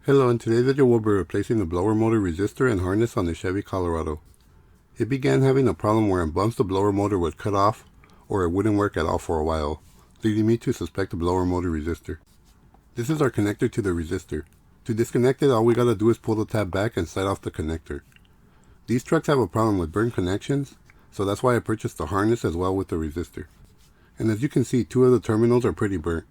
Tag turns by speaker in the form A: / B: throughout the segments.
A: Hello, in today's video we'll be replacing the blower motor resistor and harness on the Chevy Colorado. It began having a problem where in bumps the blower motor would cut off or it wouldn't work at all for a while, leading me to suspect the blower motor resistor. This is our connector to the resistor. To disconnect it, all we gotta do is pull the tab back and slide off the connector. These trucks have a problem with burnt connections, so that's why I purchased the harness as well with the resistor. And as you can see, two of the terminals are pretty burnt,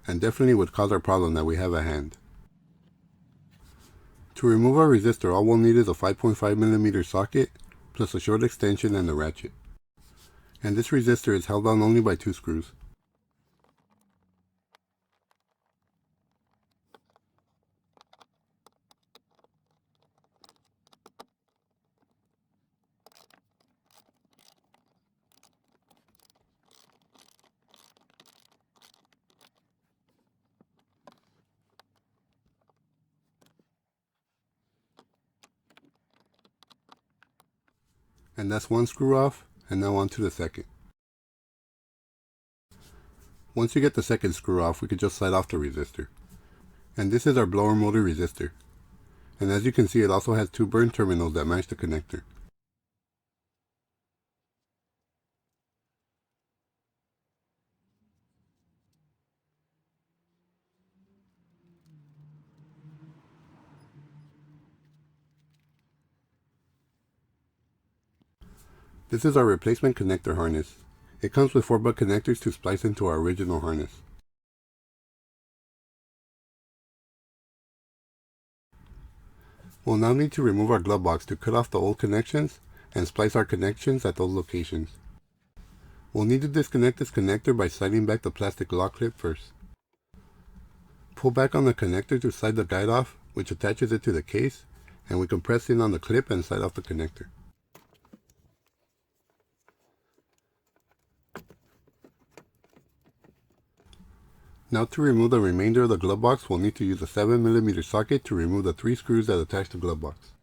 A: and definitely would cause our problem that we have at hand. To remove our resistor, all we'll need is a 5.5mm socket, plus a short extension and a ratchet. And this resistor is held on only by 2 screws. And that's one screw off, and now on to the second. Once you get the second screw off, we can just slide off the resistor. And this is our blower motor resistor. And as you can see, it also has 2 burn terminals that match the connector. This is our replacement connector harness. It comes with 4 butt connectors to splice into our original harness. We'll now need to remove our glove box to cut off the old connections and splice our connections at those locations. We'll need to disconnect this connector by sliding back the plastic lock clip first. Pull back on the connector to slide the guide off, which attaches it to the case, and we can press in on the clip and slide off the connector. Now to remove the remainder of the glove box, we'll need to use a 7mm socket to remove the 3 screws that attach the glove box.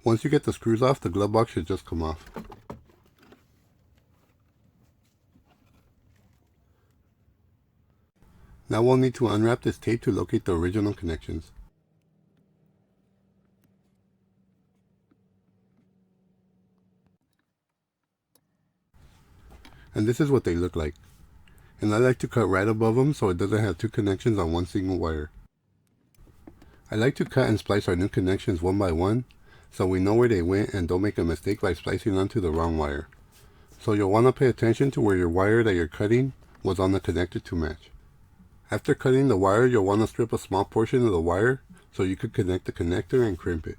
A: Once you get the screws off, the glove box should just come off. Now we'll need to unwrap this tape to locate the original connections. And this is what they look like. And I like to cut right above them so it doesn't have 2 connections on one single wire. I like to cut and splice our new connections one by one, so we know where they went and don't make a mistake by splicing onto the wrong wire. So you'll want to pay attention to where your wire that you're cutting was on the connector to match. After cutting the wire, you'll want to strip a small portion of the wire so you could connect the connector and crimp it.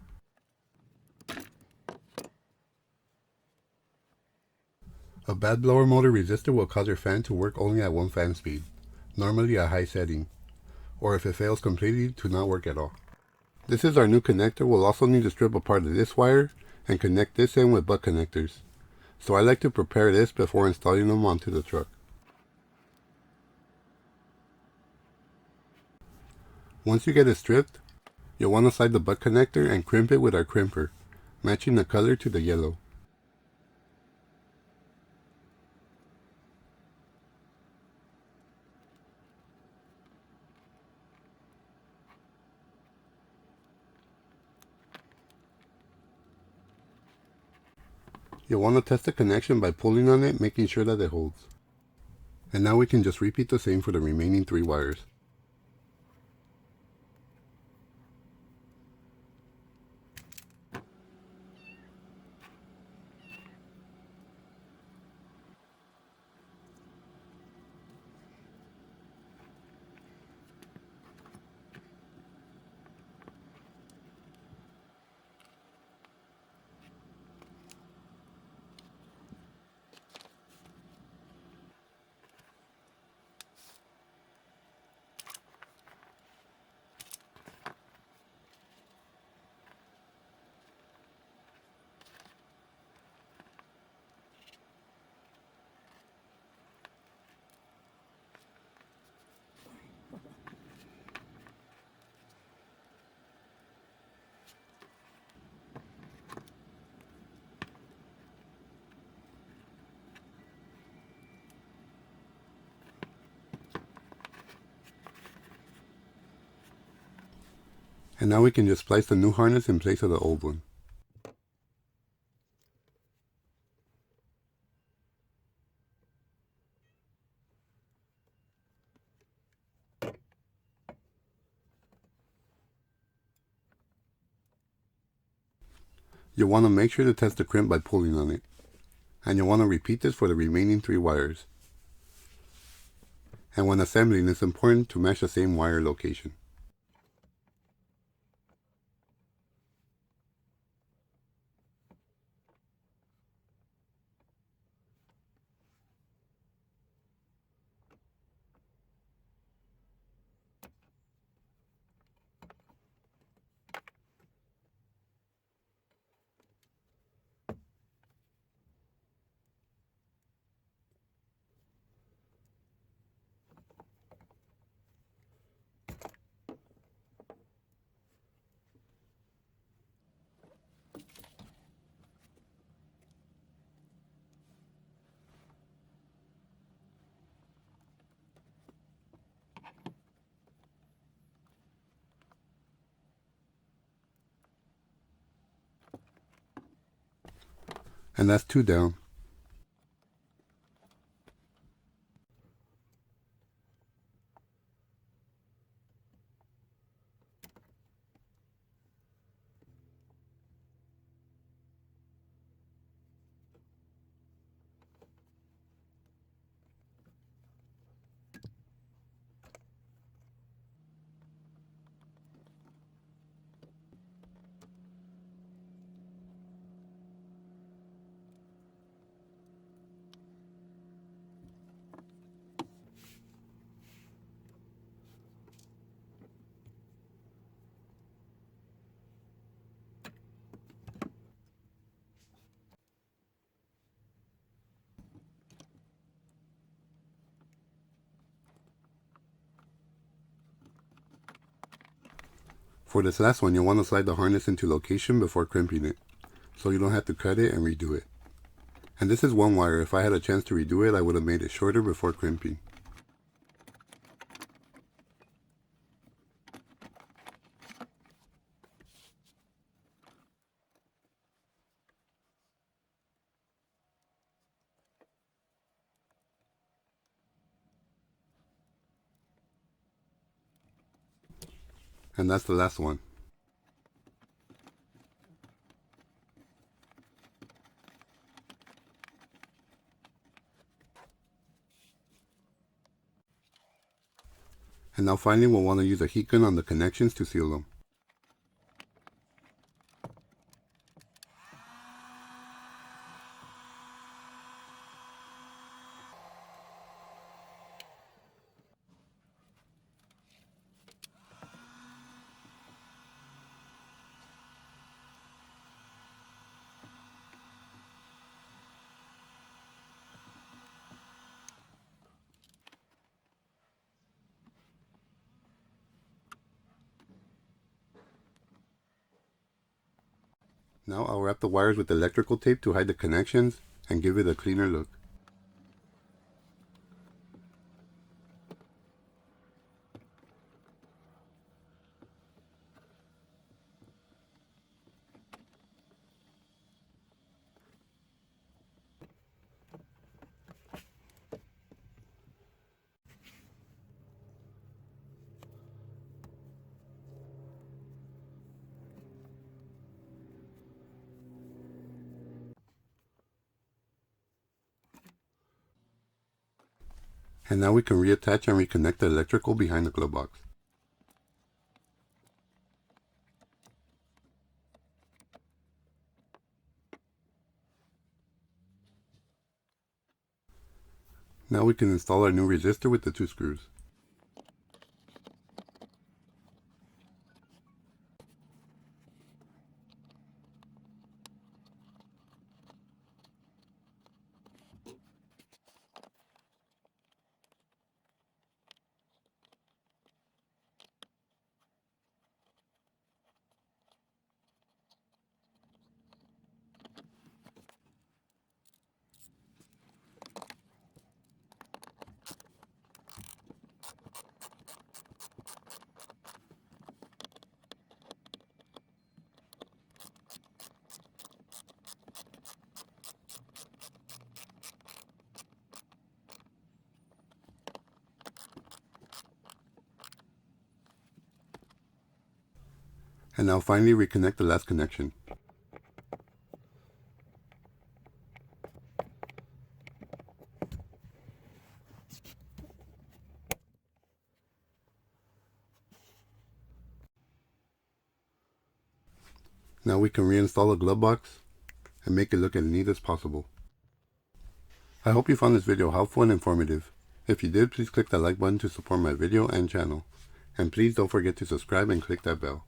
A: A bad blower motor resistor will cause your fan to work only at 1 fan speed, normally a high setting, or if it fails completely, to not work at all. This is our new connector. We'll also need to strip a part of this wire and connect this end with butt connectors. So I like to prepare this before installing them onto the truck. Once you get it stripped, you'll want to slide the butt connector and crimp it with our crimper, matching the color to the yellow. You'll want to test the connection by pulling on it, making sure that it holds. And now we can just repeat the same for the remaining 3 wires. And now we can just splice the new harness in place of the old one. You'll want to make sure to test the crimp by pulling on it. And you'll want to repeat this for the remaining 3 wires. And when assembling, it's important to match the same wire location. And that's 2 down. For this last one, you'll want to slide the harness into location before crimping it, so you don't have to cut it and redo it. And this is 1 wire. If I had a chance to redo it, I would have made it shorter before crimping. And that's the last one. And now finally, we'll want to use a heat gun on the connections to seal them. Now I'll wrap the wires with electrical tape to hide the connections and give it a cleaner look. And now we can reattach and reconnect the electrical behind the glove box. Now we can install our new resistor with the 2 screws. And now finally reconnect the last connection. Now we can reinstall the glove box and make it look as neat as possible. I hope you found this video helpful and informative. If you did, please click that like button to support my video and channel. And please don't forget to subscribe and click that bell.